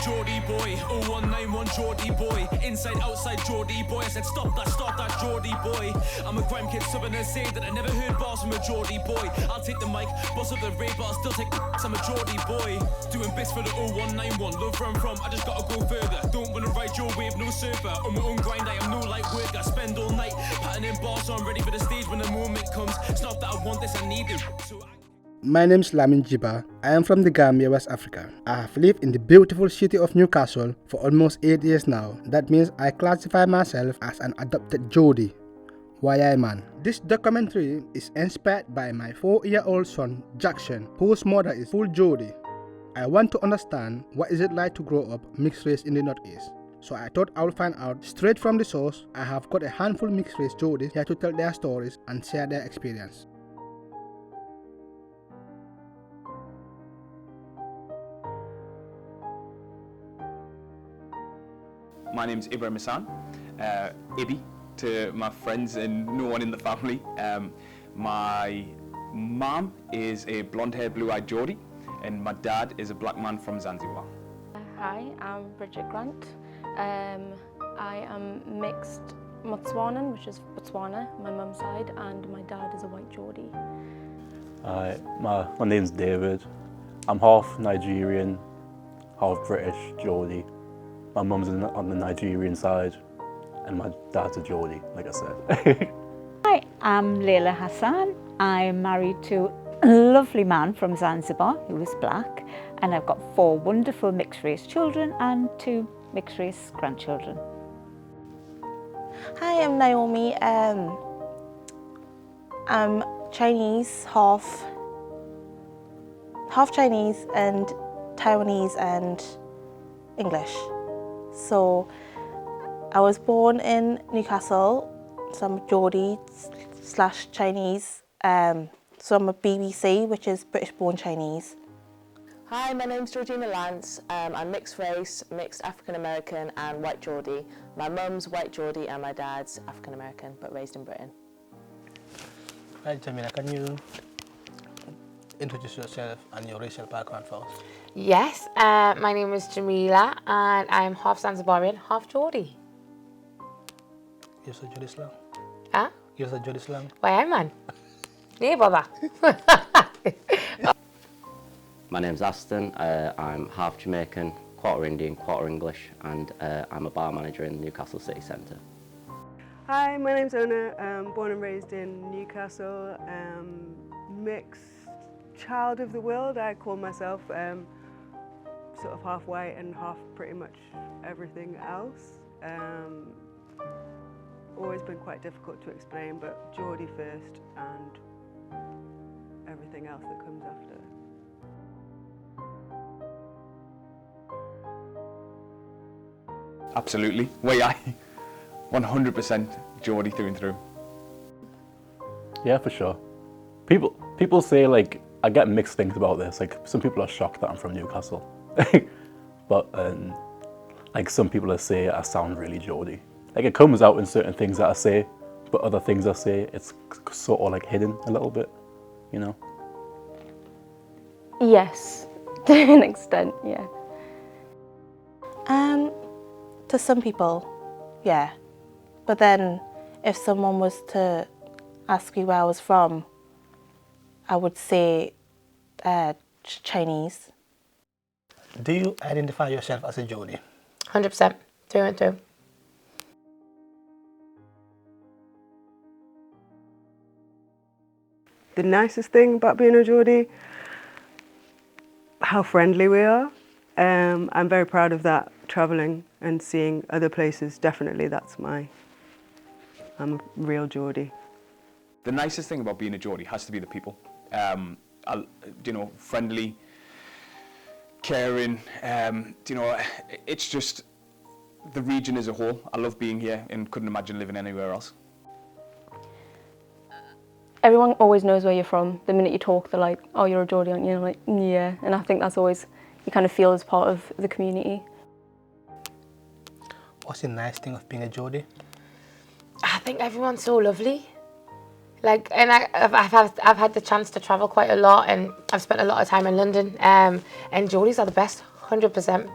Geordie boy, 0191 Geordie boy, inside outside Geordie boy. I said stop that Geordie boy. I'm a grime kid subbing and saying that I never heard bars from a Geordie boy. I'll take the mic, boss of the raid, but I'll still take I'm a Geordie boy. Doing bits for the 0191, love where I'm from, I just gotta go further. Don't wanna ride your wave, no surfer. On my own grind, I am no light worker. I spend all night patterning bars, so I'm ready for the stage when the moment comes. It's not that I want this, I need it. My name is Lamin Gibba. I am from the Gambia, West Africa. I have lived in the beautiful city of Newcastle for almost 8 years now. That means I classify myself as an adopted Geordie. Why man? This documentary is inspired by my 4-year-old son Jackson, whose mother is full Geordie. I want to understand what is it like to grow up mixed race in the Northeast. So I thought I would find out straight from the source. I have got a handful of mixed race Geordies here to tell their stories and share their experience. My name's Ibrahim Hassan, Ibby to my friends and no one in the family. My mum is a blonde-haired, blue-eyed Geordie, and my dad is a black man from Zanzibar. Hi, I'm Bridget Grant. I am mixed Botswanan, which is Botswana, my mum's side, and my dad is a white Geordie. Hi, my name's David. I'm half Nigerian, half British Geordie. My mum's on the Nigerian side, and my dad's a Geordie, like I said. Hi, I'm Leila Hassan. I'm married to a lovely man from Zanzibar who is black, and I've got 4 wonderful mixed race children and 2 mixed race grandchildren. Hi, I'm Naomi. I'm Chinese, half Chinese and Taiwanese and English. So I was born in Newcastle, so I'm Geordie / Chinese. So I'm a BBC, which is British born Chinese. Hi, my name's Georgina Lance. I'm mixed race, mixed African American and white Geordie. My mum's white Geordie and my dad's African American, but raised in Britain. Hi Jamila, can you introduce yourself and your racial background for us? Yes, my name is Jamila and I'm half Zanzibarian, half Geordie. You're a Geordie slang? Huh? You're a Geordie slang? Why am man? Yeah, bother. My name's Aston, I'm half Jamaican, quarter Indian, quarter English, and I'm a bar manager in Newcastle City Centre. Hi, my name's Ona, born and raised in Newcastle, mixed child of the world. I call myself sort of half white and half pretty much everything else. Always been quite difficult to explain, but Geordie first and everything else that comes after. Absolutely. Way I 100% Geordie through and through. Yeah, for sure. People say, like, I get mixed things about this. Like, some people are shocked that I'm from Newcastle. But like, some people say I sound really Geordie. Like, it comes out in certain things that I say, but other things I say, it's sort of like hidden a little bit, you know? Yes, to an extent, yeah. To some people, yeah. But then if someone was to ask me where I was from, I would say Chinese. Do you identify yourself as a Geordie? 100%, through and through. The nicest thing about being a Geordie, how friendly we are. I'm very proud of that, travelling and seeing other places. Definitely, I'm a real Geordie. The nicest thing about being a Geordie has to be the people. You know, friendly, caring. You know, it's just the region as a whole. I love being here and couldn't imagine living anywhere else. Everyone always knows where you're from. The minute you talk, they're like, oh, you're a Geordie, aren't you? And I'm like, yeah. And I think that's always, you kind of feel as part of the community. What's the nice thing of being a Geordie? I think everyone's so lovely. Like, and I've had the chance to travel quite a lot, and I've spent a lot of time in London. And Geordies are the best, 100%.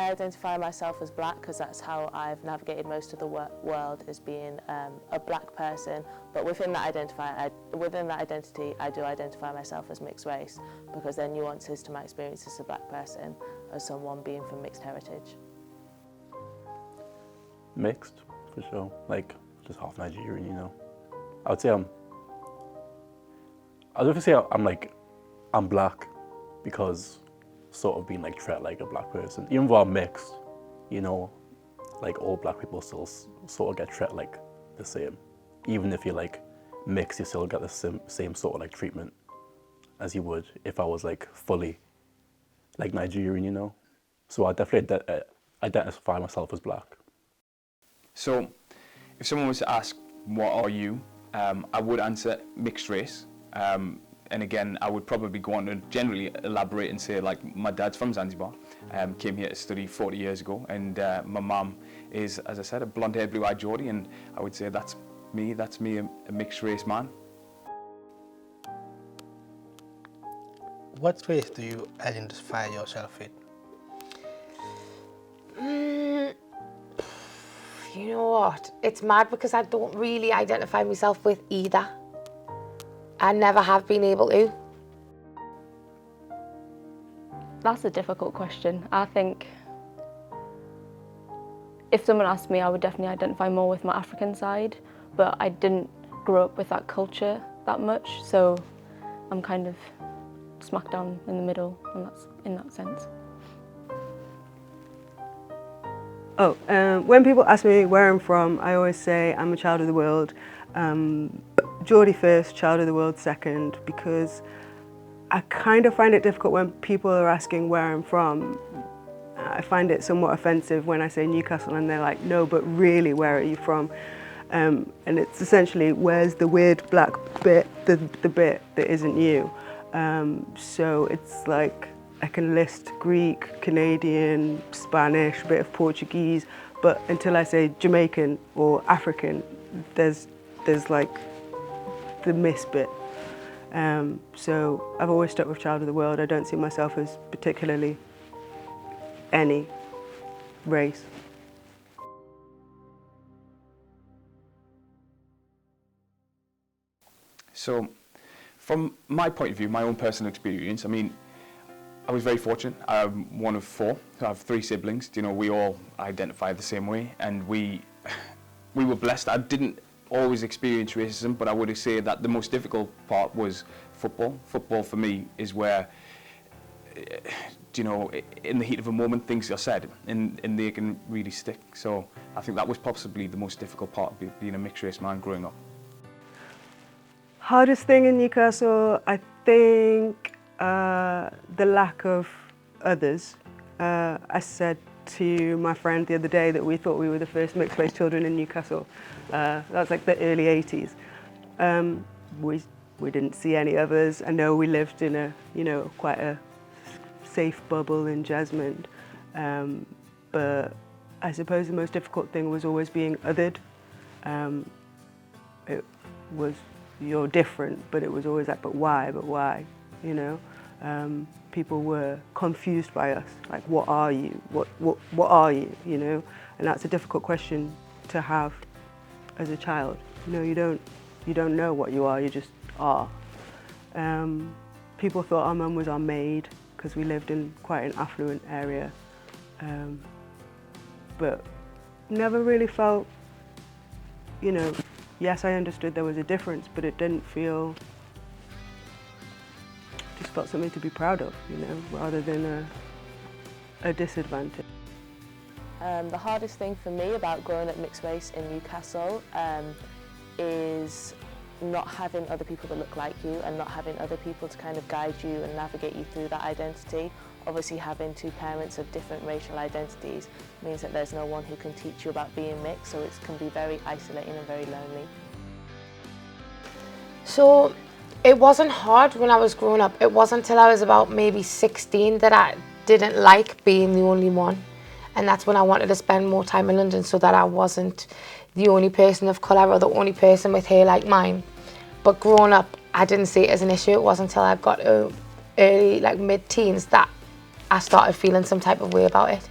I identify myself as black because that's how I've navigated most of the world, as being a black person. But within that identity, I do identify myself as mixed race because there are nuances to my experience as a black person, as someone being from mixed heritage. Mixed, for sure. Like, just half Nigerian, you know. I would say I'm black because sort of being like treated like a black person. Even though I'm mixed, you know, like all black people still sort of get treated like the same. Even if you're like mixed, you still get the same sort of like treatment as you would if I was like fully like Nigerian, you know. So I definitely identify myself as black. So if someone was to ask, what are you? I would answer mixed race. And again, I would probably go on to generally elaborate and say, like, my dad's from Zanzibar, came here to study 40 years ago, and my mum is, as I said, a blonde-haired, blue-eyed Geordie, and I would say that's me, a mixed race man. What race do you identify yourself with? You know what? It's mad because I don't really identify myself with either. I never have been able to. That's a difficult question. I think if someone asked me, I would definitely identify more with my African side, but I didn't grow up with that culture that much, so I'm kind of smack down in the middle in that sense. When people ask me where I'm from, I always say I'm a child of the world. Geordie first, child of the world second, because I kind of find it difficult when people are asking where I'm from. I find it somewhat offensive when I say Newcastle and they're like, no, but really, where are you from? And it's essentially, where's the weird black bit, the bit that isn't you? So it's like, I can list Greek, Canadian, Spanish, a bit of Portuguese, but until I say Jamaican or African, there's like the miss bit. So I've always stuck with child of the world. I don't see myself as particularly any race. So from my point of view, my own personal experience, I mean, I was very fortunate. I'm one of four. I have 3 siblings. You know, we all identify the same way, and we were blessed. I didn't always experience racism, but I would say that the most difficult part was football. Football for me is where, you know, in the heat of a moment, things are said, and they can really stick. So I think that was possibly the most difficult part of being a mixed race man growing up. Hardest thing in Newcastle, I think the lack of others. I said to my friend the other day that we thought we were the first mixed race children in Newcastle. That was like the early 80s. We didn't see any others. I know we lived in a, you know, quite a safe bubble in Jasmine, but I suppose the most difficult thing was always being othered. It was, you're different, but it was always like, but why, you know? People were confused by us, like, what are you? What are you, you know? And that's a difficult question to have as a child. You know, you don't know what you are, you just are. People thought our mum was our maid because we lived in quite an affluent area, but never really felt, you know, yes, I understood there was a difference, but it didn't feel, just felt something to be proud of, you know, rather than a disadvantage. The hardest thing for me about growing up mixed race in Newcastle is not having other people that look like you and not having other people to kind of guide you and navigate you through that identity. Obviously having 2 parents of different racial identities means that there's no one who can teach you about being mixed, so it can be very isolating and very lonely. So it wasn't hard when I was growing up. It wasn't until I was about maybe 16 that I didn't like being the only one. And that's when I wanted to spend more time in London so that I wasn't the only person of colour or the only person with hair like mine. But growing up, I didn't see it as an issue. It wasn't until I got early, like mid-teens, that I started feeling some type of way about it.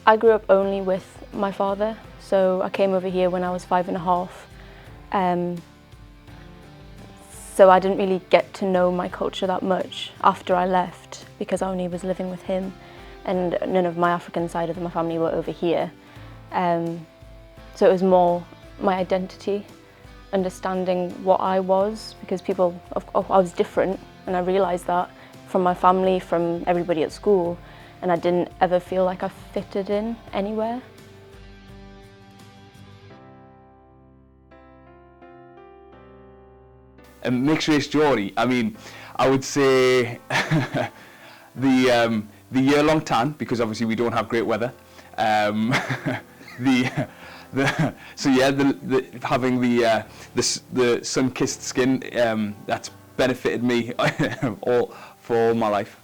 I grew up only with my father, so I came over here when I was 5.5. So I didn't really get to know my culture that much after I left because I only was living with him and none of my African side of my family were over here. So it was more my identity, understanding what I was, because I was different, and I realised that from my family, from everybody at school, and I didn't ever feel like I fitted in anywhere. And Mixed Race Geordie, I mean, I would say the year-long tan, because obviously we don't have great weather. Having the sun-kissed skin, that's benefited me for all my life,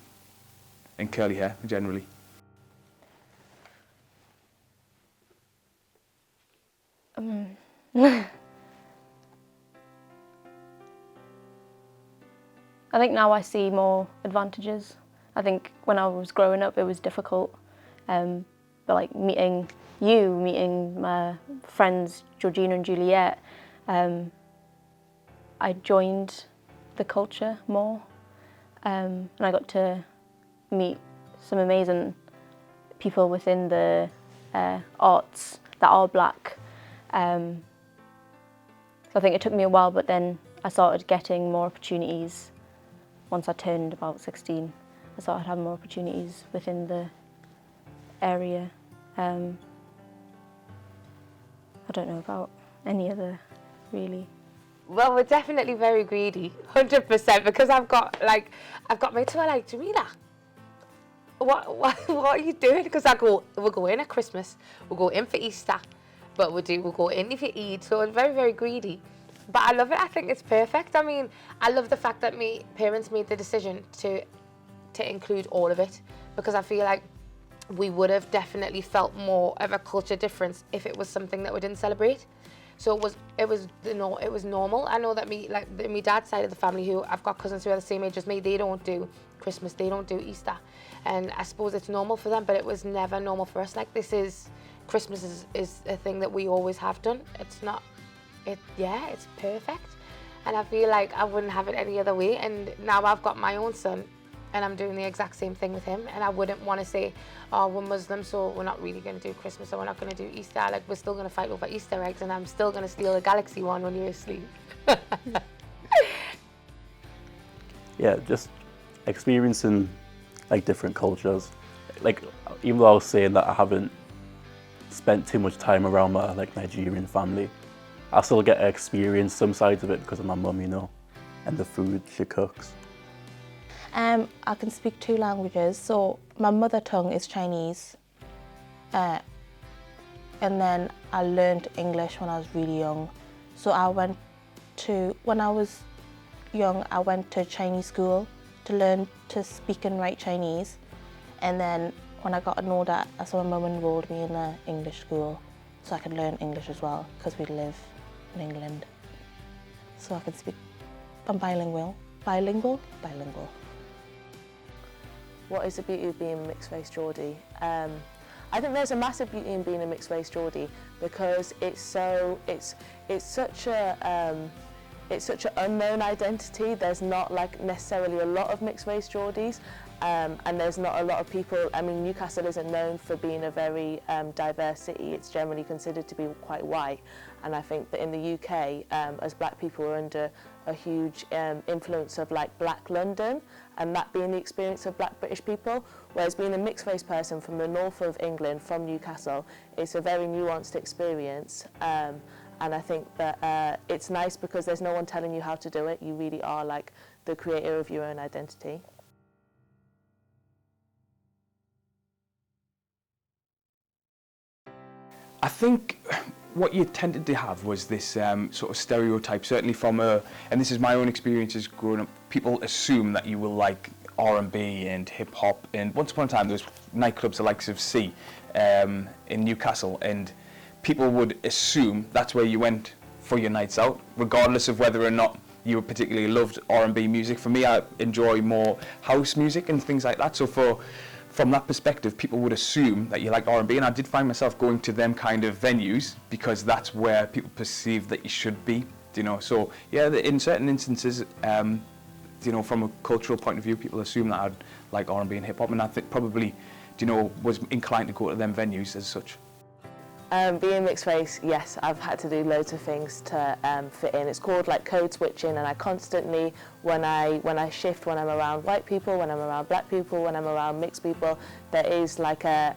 and curly hair generally. I think now I see more advantages. I think when I was growing up it was difficult, but like meeting my friends Georgina and Juliet, I joined the culture more, and I got to meet some amazing people within the arts that are black. So I think it took me a while, but then I started getting more opportunities. Once I turned about 16, I started having more opportunities within the area. I don't know about any other, really. Well, we're definitely very greedy, 100%, because I've got mates who are like, Jamila, what are you doing? Because we'll go in at Christmas, we'll go in for Easter, but we'll go in for Eid, so I'm very, very greedy. But I love it. I think it's perfect. I mean, I love the fact that my parents made the decision to include all of it, because I feel like we would have definitely felt more of a culture difference if it was something that we didn't celebrate. So it was normal. I know that my dad's side of the family, who I've got cousins who are the same age as me, they don't do Christmas, they don't do Easter, and I suppose it's normal for them, but it was never normal for us. Like, Christmas is a thing that we always have done. It's perfect, and I feel like I wouldn't have it any other way. And now I've got my own son, and I'm doing the exact same thing with him, and I wouldn't want to say, oh, we're Muslim, so we're not really going to do Christmas, or we're not going to do Easter. Like, we're still going to fight over Easter eggs, and I'm still going to steal a Galaxy one when you're asleep. Yeah, just experiencing like different cultures. Like, even though I was saying that I haven't spent too much time around my Nigerian family, I still get to experience some sides of it because of my mum, and the food she cooks. I can speak 2 languages. So my mother tongue is Chinese, and then I learned English when I was really young. So when I was young, I went to Chinese school to learn to speak and write Chinese, and then when I got older, that's when my mum enrolled me in an English school so I could learn English as well, because we live in England. So I can speak, I'm bilingual. What is the beauty of being a mixed race Geordie? I think there's a massive beauty in being a mixed race Geordie, because it's such an unknown identity. There's not necessarily a lot of mixed race Geordies, and there's not a lot of people. I mean, Newcastle isn't known for being a very diverse city. It's generally considered to be quite white, and I think that in the UK, as black people, we're under a huge influence of Black London, and that being the experience of black British people, whereas being a mixed race person from the north of England, from Newcastle, it's a very nuanced experience, and I think that it's nice because there's no one telling you how to do it. You really are the creator of your own identity. I think what you tended to have was this sort of stereotype, certainly from and this is my own experiences growing up, people assume that you will like R&B and hip hop, and once upon a time there was nightclubs the likes of C in Newcastle, and people would assume that's where you went for your nights out, regardless of whether or not you particularly loved R&B music. For me, I enjoy more house music and things like that, so for from that perspective, people would assume that you like R&B, and I did find myself going to them kind of venues because that's where people perceive that you should be, you know. So yeah, in certain instances, you know, from a cultural point of view, people assume that I'd like R&B and hip hop, and I think probably, you know, was inclined to go to them venues as such. Being mixed race, yes, I've had to do loads of things to fit in. It's called like code switching, and I constantly, when I shift, when I'm around white people, when I'm around black people, when I'm around mixed people, there is like a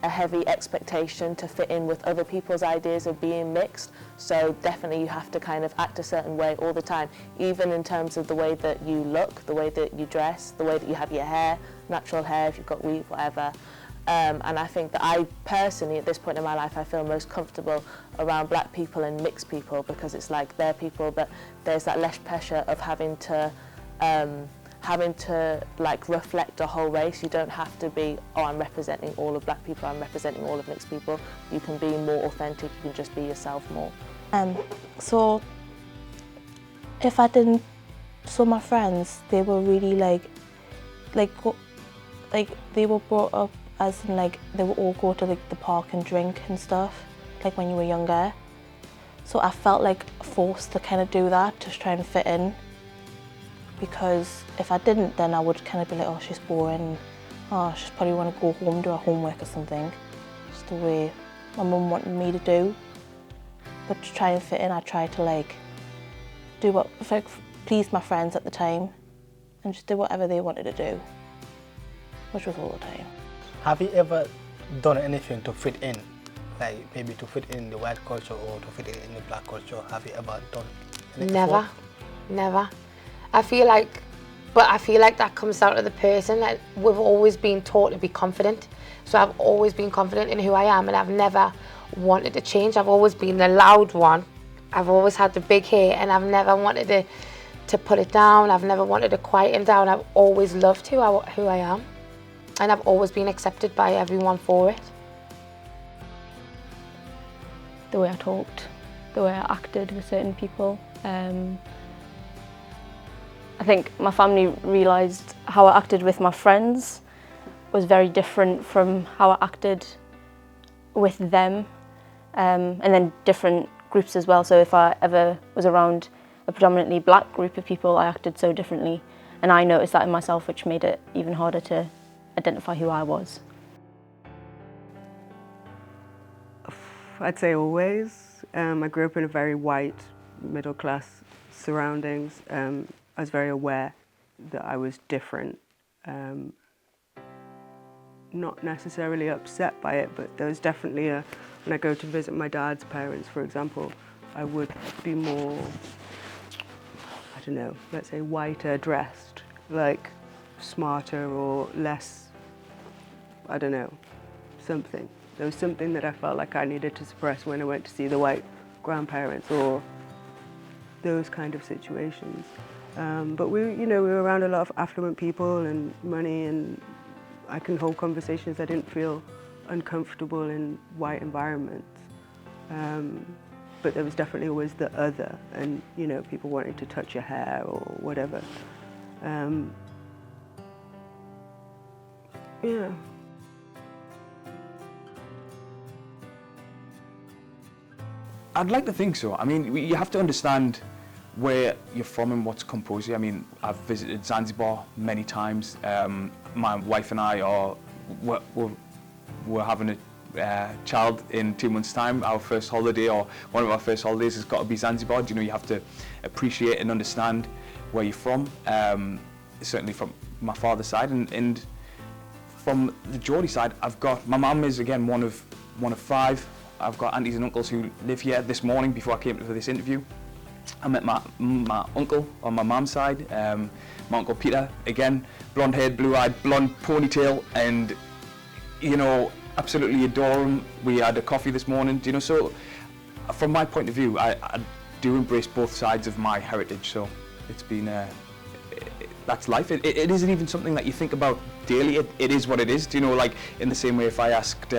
heavy expectation to fit in with other people's ideas of being mixed. So definitely you have to kind of act a certain way all the time, even in terms of the way that you look, the way that you dress, the way that you have your hair, natural hair, if you've got weave, whatever. And I think that I personally, at this point in my life, I feel most comfortable around black people and mixed people, because it's like they're people, but there's that less pressure of having to like reflect a whole race. You don't have to be, oh, I'm representing all of black people, I'm representing all of mixed people. You can be more authentic, you can just be yourself more. So if I didn't, so my friends, they were really like they were brought up as in like they would all go to like the park and drink and stuff, like when you were younger. So I felt like forced to kind of do that, to try and fit in. Because if I didn't, then I would kind of be like, oh, she's boring. Oh, she's probably want to go home, do her homework or something. Just the way my mum wanted me to do. But to try and fit in, I tried to like do what, like, please my friends at the time, and just do whatever they wanted to do, which was all the time. Have you ever done anything to fit in? Like maybe to fit in the white culture or to fit in the black culture? Have you ever done anything? Never, never. I feel like that comes down to the person. That we've always been taught to be confident. So I've always been confident in who I am, and I've never wanted to change. I've always been the loud one. I've always had the big hair, and I've never wanted to put it down. I've never wanted to quieten down. I've always loved who I am. And I've always been accepted by everyone for it. The way I talked, the way I acted with certain people. I think my family realised how I acted with my friends was very different from how I acted with them, and then different groups as well. So if I ever was around a predominantly black group of people, I acted so differently. And I noticed that in myself, which made it even harder to identify who I was. I'd say always. I grew up in a very white, middle-class surroundings. I was very aware that I was different. Not necessarily upset by it, but there was definitely when I go to visit my dad's parents, for example, I would be more, I don't know, let's say whiter dressed, like smarter or less, I don't know, something. There was something that I felt like I needed to suppress when I went to see the white grandparents or those kind of situations. But we were around a lot of affluent people and money, and I can hold conversations. I didn't feel uncomfortable in white environments. But there was definitely always the other, and people wanting to touch your hair or whatever. Yeah. I'd like to think so. I mean, you have to understand where you're from and what's composed you. I mean, I've visited Zanzibar many times. My wife and I we're having a child in 2 months' time. Our first holiday, or one of our first holidays, has got to be Zanzibar. You have to appreciate and understand where you're from. Certainly from my father's side, and from the Geordie side, I've got, my mum is again one of 5. I've got aunties and uncles who live here. This morning, before I came for this interview, I met my uncle on my mum's side, my Uncle Peter, again, blonde-haired, blue-eyed, blonde ponytail, and, absolutely adore him. We had a coffee this morning, so from my point of view, I do embrace both sides of my heritage, so it's been, that's life. It isn't even something that you think about daily, it is what it is, like in the same way if I asked,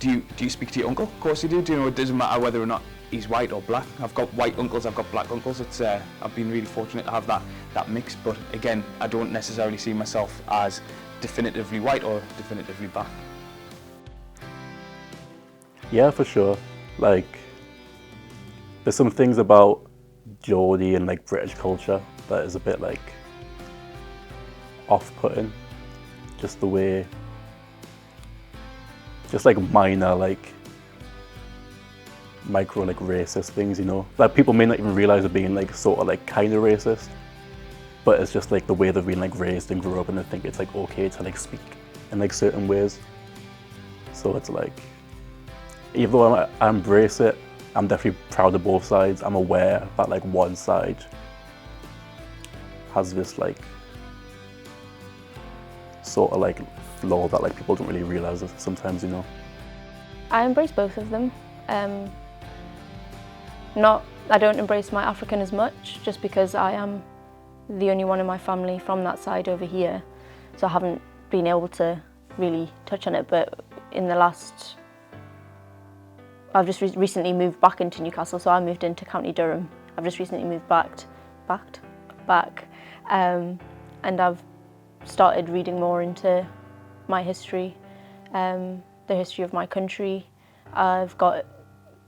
do you speak to your uncle? Of course you do. It doesn't matter whether or not he's white or black. I've got white uncles, I've got black uncles. It's I've been really fortunate to have that mix, but again, I don't necessarily see myself as definitively white or definitively black. Yeah, for sure. Like, there's some things about Geordie and like British culture that is a bit like off-putting. Just the way, just like minor like micro like racist things, you know, that people may not even realize are being like sort of like kind of racist, but it's just like the way they've been like raised and grew up, and they think it's like okay to like speak in like certain ways. So it's like, even though I embrace it, I'm definitely proud of both sides. I'm aware that like one side has this like sort of like flaw that like people don't really realize sometimes, you know. I embrace both of them. I don't embrace my African as much, just because I am the only one in my family from that side over here, so I haven't been able to really touch on it. But in the last, I've just recently moved back into Newcastle, so I moved into County Durham. I've just recently moved back, and I've started reading more into my history, the history of my country. I've got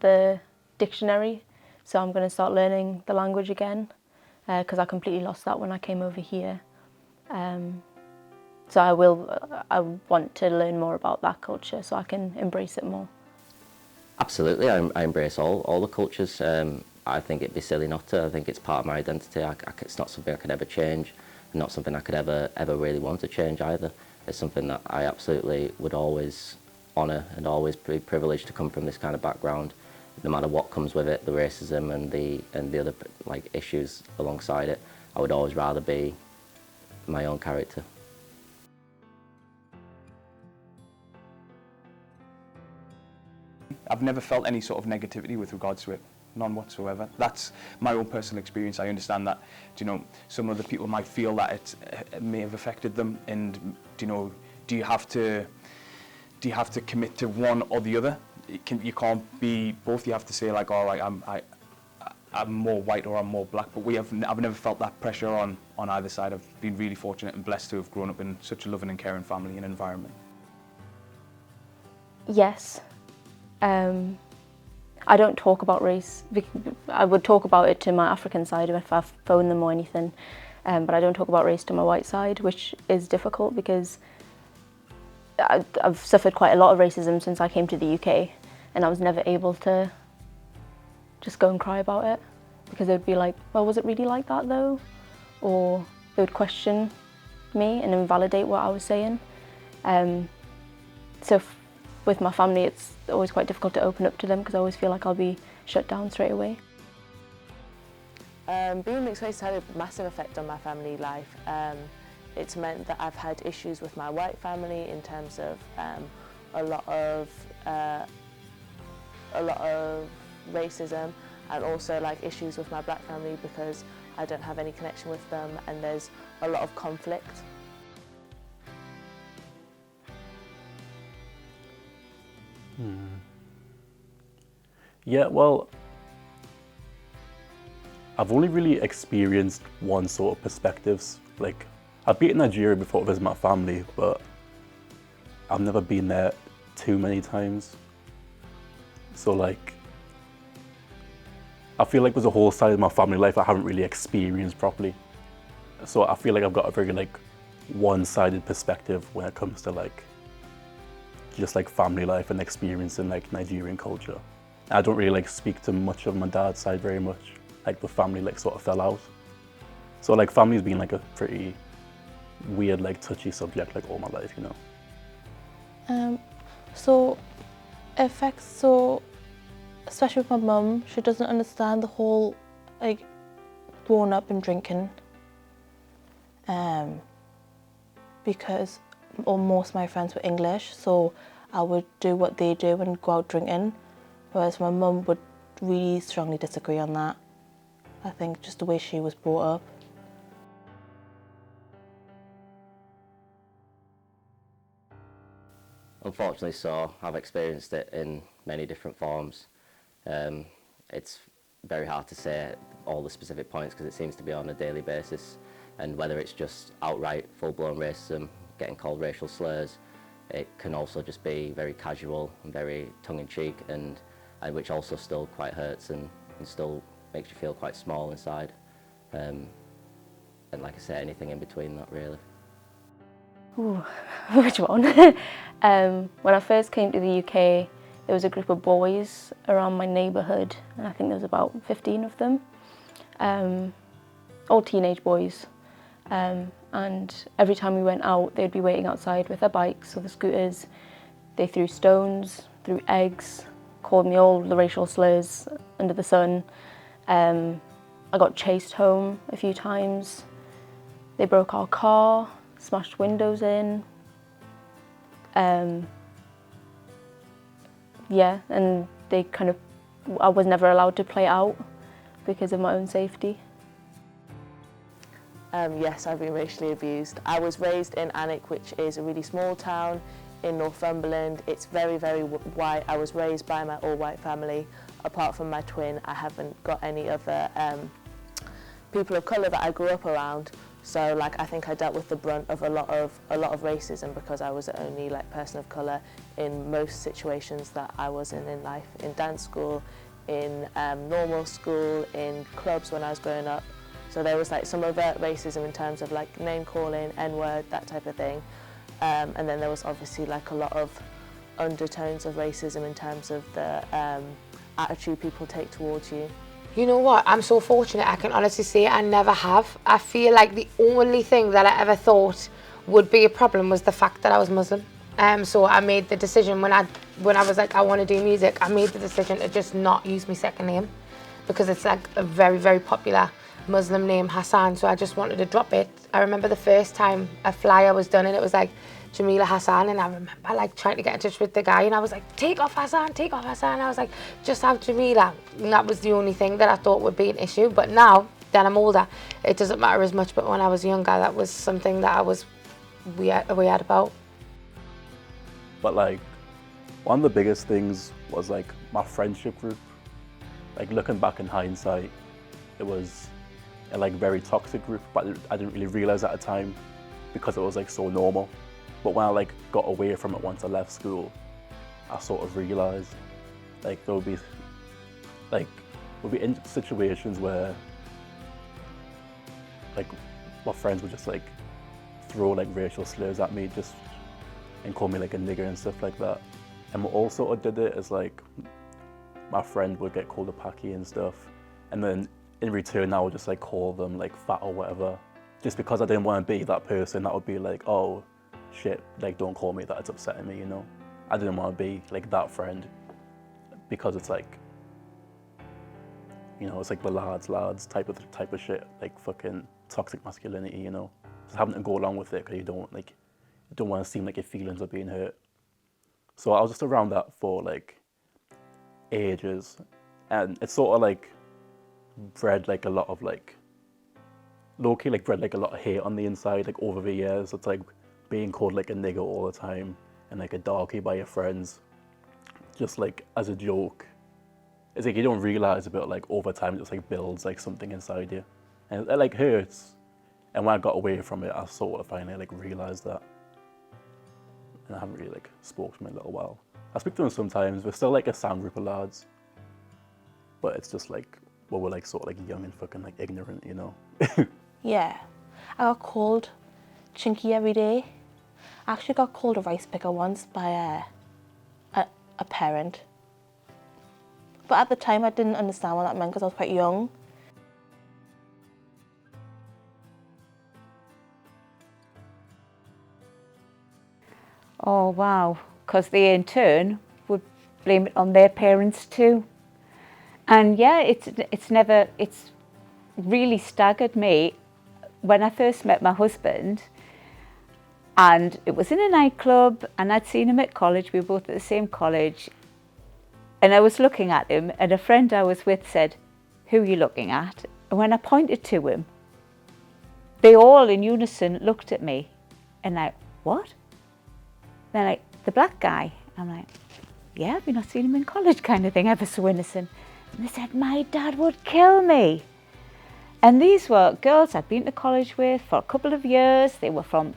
the dictionary, so I'm going to start learning the language again, because I completely lost that when I came over here. So I want to learn more about that culture so I can embrace it more. Absolutely, I embrace all the cultures. I think it'd be silly not to. I think it's part of my identity. It's not something I could ever change, and not something I could ever really want to change either. It's something that I absolutely would always honour and always be privileged to come from this kind of background, no matter what comes with it, the racism and the other like issues alongside it. I would always rather be my own character. I've never felt any sort of negativity with regards to it, none whatsoever. That's my own personal experience. I understand that, you know, some other people might feel that it may have affected them, and, you know, do you have to commit to one or the other? You can't be both. You have to say like, all right, I'm more white or I'm more black. But I've never felt that pressure on either side. I've been really fortunate and blessed to have grown up in such a loving and caring family and environment. Yes. I don't talk about race. I would talk about it to my African side if I phone them or anything, but I don't talk about race to my white side, which is difficult because I've suffered quite a lot of racism since I came to the UK, and I was never able to just go and cry about it, because they'd be like, well, was it really like that though? Or they would question me and invalidate what I was saying. So with my family, it's always quite difficult to open up to them because I always feel like I'll be shut down straight away. Being mixed race had a massive effect on my family life. It's meant that I've had issues with my white family in terms of a lot of racism, and also like issues with my black family because I don't have any connection with them, and there's a lot of conflict. Yeah, well, I've only really experienced one sort of perspectives. Like, I've been in Nigeria before to visit my family, but I've never been there too many times. So like, I feel like there's a whole side of my family life I haven't really experienced properly. So I feel like I've got a very like one-sided perspective when it comes to like just like family life and experiencing like Nigerian culture. I don't really like speak to much of my dad's side very much. Like the family like sort of fell out. So like family's been like a pretty weird like touchy subject like all my life, you know. So especially with my mum, she doesn't understand the whole like growing up and drinking. Because most of my friends were English, so I would do what they do and go out drinking, whereas my mum would really strongly disagree on that. I think just the way she was brought up. Unfortunately so, I've experienced it in many different forms. It's very hard to say all the specific points because it seems to be on a daily basis, and whether it's just outright full-blown racism getting called racial slurs. It can also just be very casual and very tongue-in-cheek, and which also still quite hurts and still makes you feel quite small inside. And like I said, anything in between that, really. Ooh, which one? When I first came to the UK, there was a group of boys around my neighbourhood, and I think there was about 15 of them, all teenage boys. And every time we went out, they'd be waiting outside with their bikes or the scooters. They threw stones, threw eggs, called me all the racial slurs under the sun. I got chased home a few times. They broke our car, smashed windows in. Yeah, and they I was never allowed to play out because of my own safety. Yes, I've been racially abused. I was raised in Alnwick, which is a really small town in Northumberland. It's very, very white. I was raised by my all-white family. Apart from my twin, I haven't got any other people of colour that I grew up around. So, like, I think I dealt with the brunt of a lot of racism because I was the only person of colour in most situations that I was in life, in dance school, in normal school, in clubs when I was growing up. So there was some overt racism in terms of name calling, N-word, that type of thing. And then there was obviously a lot of undertones of racism in terms of the attitude people take towards you. You know what? I'm so fortunate. I can honestly say I never have. I feel like the only thing that I ever thought would be a problem was the fact that I was Muslim. So I made the decision when I was I want to do music, I made the decision to just not use my second name because it's a very, very popular Muslim name, Hassan, so I just wanted to drop it. I remember the first time a flyer was done and it was Jamila Hassan, and I remember trying to get in touch with the guy and I was take off Hassan, take off Hassan. I was just have Jamila. And that was the only thing that I thought would be an issue. But now that I'm older, it doesn't matter as much. But when I was younger, that was something that I was weird about. But one of the biggest things was my friendship group. Looking back in hindsight, it was a very toxic group, but I didn't really realize at the time because it was so normal. But when I got away from it once I left school, I sort of realized there would be in situations where my friends would just throw racial slurs at me and call me a nigger and stuff like that. And what also did it is my friend would get called a packy and stuff, and then in return I would just call them fat or whatever, just because I didn't want to be that person that would be oh shit, don't call me that, it's upsetting me, you know. I didn't want to be that friend because it's you know, it's the lads type of shit, fucking toxic masculinity, you know. Just having to go along with it because you don't want to seem your feelings are being hurt. So I was just around that for ages, and it's sort of bred a lot of low-key bred a lot of hate on the inside over the years. It's being called a nigger all the time and a darkie by your friends, just as a joke. It's you don't realize, but over time it just builds something inside you, and it hurts. And when I got away from it, I sort of finally realized that, and I haven't really spoke to them in a little while. I speak to them sometimes. We're still a sound group of lads, but it's just well, we're sort of young and fucking ignorant, you know. Yeah, I got called Chinky every day. I actually got called a rice picker once by a parent. But at the time I didn't understand what that meant because I was quite young. Oh wow, because they in turn would blame it on their parents too. And yeah, it's really staggered me when I first met my husband, and it was in a nightclub and I'd seen him at college. We were both at the same college, and I was looking at him and a friend I was with said, "Who are you looking at?" And when I pointed to him, they all in unison looked at me and what? They're the black guy. I'm yeah, have you not seen him in college kind of thing, ever so innocent. And they said, my dad would kill me. And these were girls I'd been to college with for a couple of years. They were from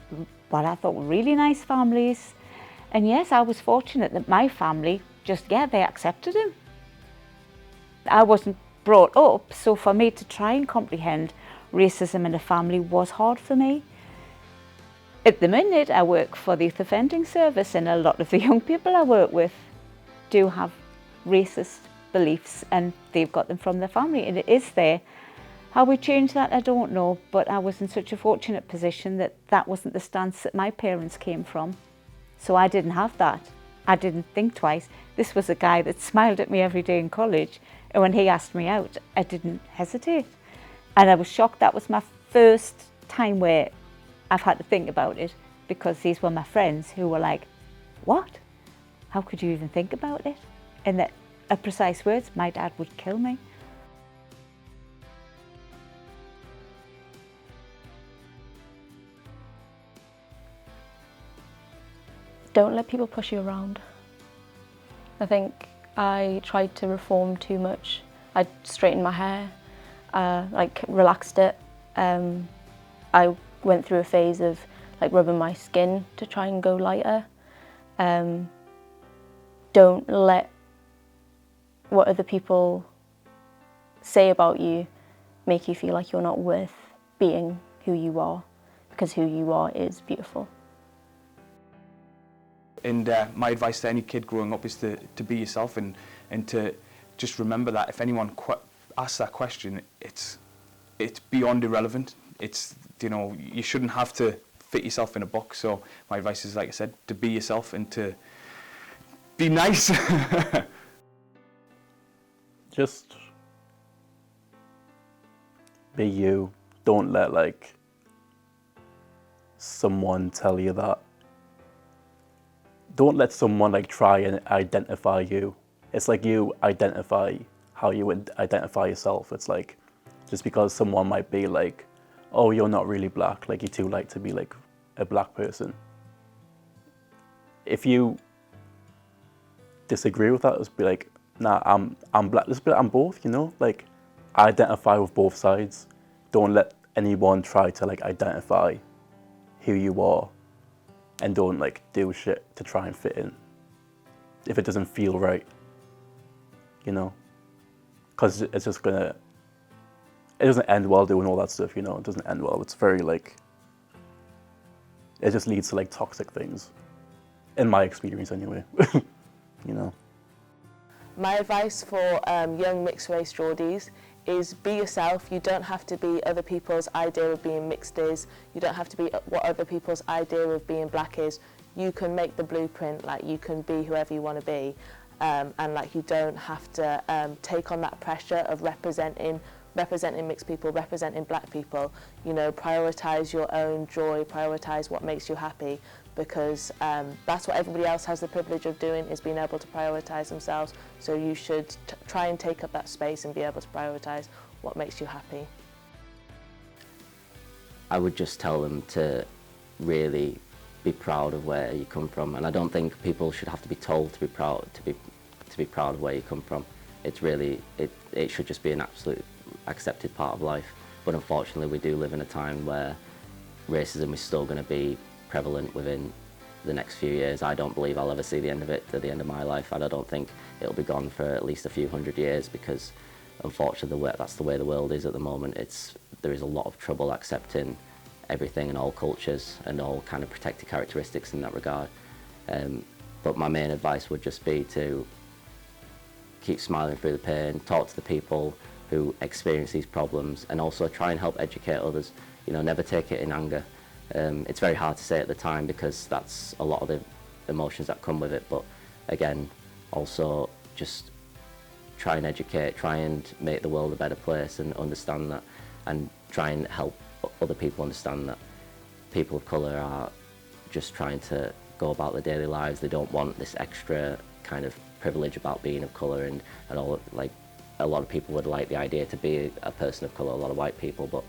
what I thought were really nice families. And yes, I was fortunate that my family they accepted him. I wasn't brought up, so for me to try and comprehend racism in a family was hard for me. At the minute, I work for the Youth Offending Service, and a lot of the young people I work with do have racist beliefs, and they've got them from their family, and it is there. How we change that, I don't know, but I was in such a fortunate position that that wasn't the stance that my parents came from. So I didn't have that. I didn't think twice. This was a guy that smiled at me every day in college, and when he asked me out, I didn't hesitate. And I was shocked. That was my first time where I've had to think about it, because these were my friends who were like, what? How could you even think about it? And that, at precise words, my dad would kill me. Don't let people push you around. I think I tried to reform too much. I straightened my hair, like relaxed it. I went through a phase of like rubbing my skin to try and go lighter. Don't let what other people say about you make you feel like you're not worth being who you are, because who you are is beautiful. And my advice to any kid growing up is to be yourself, and to just remember that if anyone asks that question, it's beyond irrelevant. It's, you know, you shouldn't have to fit yourself in a box. So my advice is, like I said, to be yourself and to be nice. Just be you. Don't let like someone tell you that. Don't let someone like try and identify you. It's like you identify how you would identify yourself. It's like, just because someone might be like, oh, you're not really black, like you're too light to be like a black person. If you disagree with that, just be like, nah, I'm black. Just be like, I'm both, you know? Like, identify with both sides. Don't let anyone try to like identify who you are. And don't like do shit to try and fit in if it doesn't feel right, you know, because it's just it doesn't end well doing all that stuff, you know. It doesn't end well. It's very like, it just leads to like toxic things, in my experience anyway. You know. My advice for young mixed race Geordies is be yourself. You don't have to be other people's idea of being mixed is. You don't have to be what other people's idea of being black is. You can make the blueprint, like you can be whoever you want to be. And like you don't have to take on that pressure of representing mixed people, representing black people. You know, prioritise your own joy, prioritise what makes you happy, because that's what everybody else has the privilege of doing, is being able to prioritise themselves. So you should try and take up that space and be able to prioritise what makes you happy. I would just tell them to really be proud of where you come from, and I don't think people should have to be told to be proud of where you come from. It's really, it should just be an absolute accepted part of life. But unfortunately, we do live in a time where racism is still going to be prevalent within the next few years. I don't believe I'll ever see the end of it to the end of my life, and I don't think it'll be gone for at least a few hundred years, because unfortunately that's the way the world is at the moment. There is a lot of trouble accepting everything and all cultures and all kind of protected characteristics in that regard. But my main advice would just be to keep smiling through the pain, talk to the people who experience these problems, and also try and help educate others. You know, never take it in anger. It's very hard to say at the time, because that's a lot of the emotions that come with it, but again, also just try and educate, try and make the world a better place, and understand that, and try and help other people understand that people of colour are just trying to go about their daily lives. They don't want this extra kind of privilege about being of colour, and all, like a lot of people would like the idea to be a person of colour, a lot of white people, but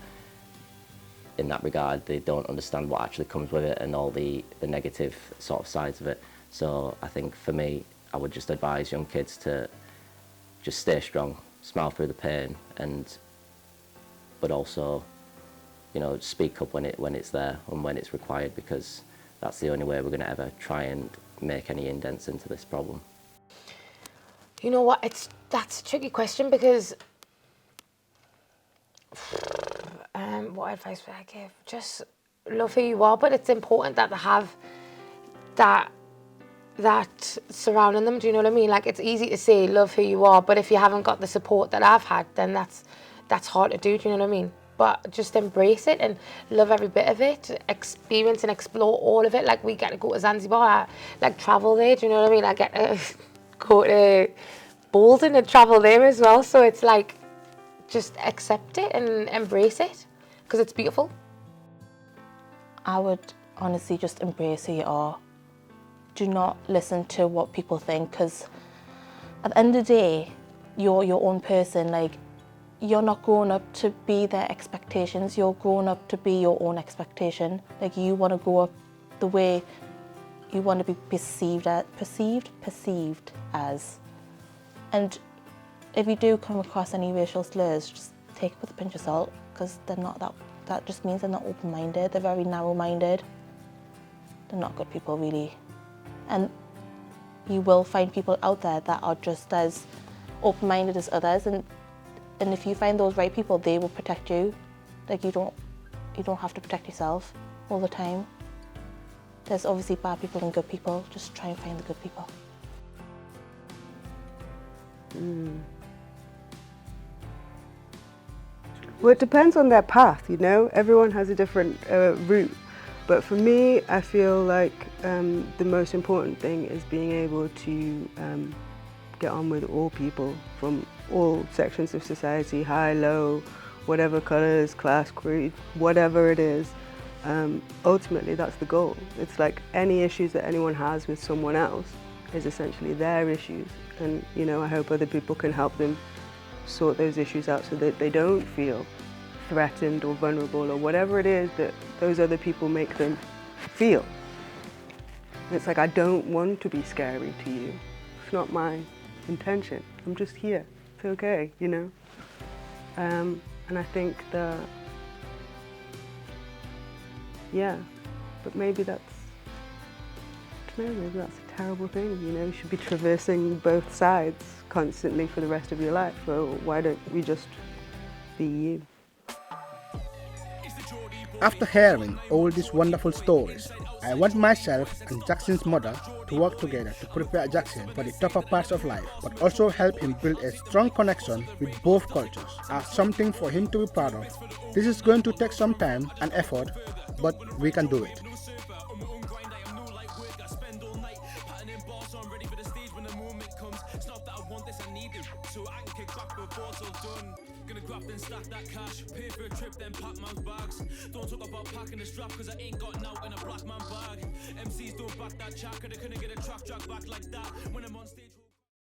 in that regard they don't understand what actually comes with it and all the negative sort of sides of it. So I think for me, I would just advise young kids to just stay strong, smile through the pain, but also, you know, speak up when it's there and when it's required, because that's the only way we're going to ever try and make any indents into this problem. You know what? That's a tricky question because what advice would I give? Just love who you are, but it's important that they have that surrounding them. Do you know what I mean? Like, it's easy to say love who you are, but if you haven't got the support that I've had, then that's hard to do. Do you know what I mean? But just embrace it and love every bit of it, experience and explore all of it. Like, we get to go to Zanzibar, like travel there. Do you know what I mean? I get to go to Bolton and travel there as well. So it's like, just accept it and embrace it because it's beautiful. I would honestly just embrace who you are. Do not listen to what people think, because at the end of the day, you're your own person. Like, you're not grown up to be their expectations. You're grown up to be your own expectation. Like, you want to grow up the way you want to be perceived as. And if you do come across any racial slurs, just take it with a pinch of salt, because they're not that just means they're not open-minded. They're very narrow-minded. They're not good people, really. And you will find people out there that are just as open-minded as others, and if you find those right people, they will protect you. Like, you don't have to protect yourself all the time. There's obviously bad people and good people. Just try and find the good people. Well, it depends on their path, you know? Everyone has a different route. But for me, I feel like the most important thing is being able to get on with all people from all sections of society, high, low, whatever colours, class, creed, whatever it is. Ultimately, that's the goal. It's like any issues that anyone has with someone else is essentially their issues. And, you know, I hope other people can help them sort those issues out so that they don't feel threatened or vulnerable or whatever it is that those other people make them feel. It's like, I don't want to be scary to you. It's not my intention. I'm just here. It's okay, you know? And I think that, yeah, but maybe that's, I don't know, maybe that's a terrible thing, you know? You should be traversing both sides constantly for the rest of your life. So why don't we just be you? After hearing all these wonderful stories, I want myself and Jackson's mother to work together to prepare Jackson for the tougher parts of life, but also help him build a strong connection with both cultures as something for him to be proud of. This is going to take some time and effort, but we can do it. Gonna grab and stack that cash, pay for a trip, then pack man's bags. Don't talk about packing the strap, cause I ain't got now in a black man bag. MCs don't back that chat, cause they couldn't get a track back like that when I'm on stage.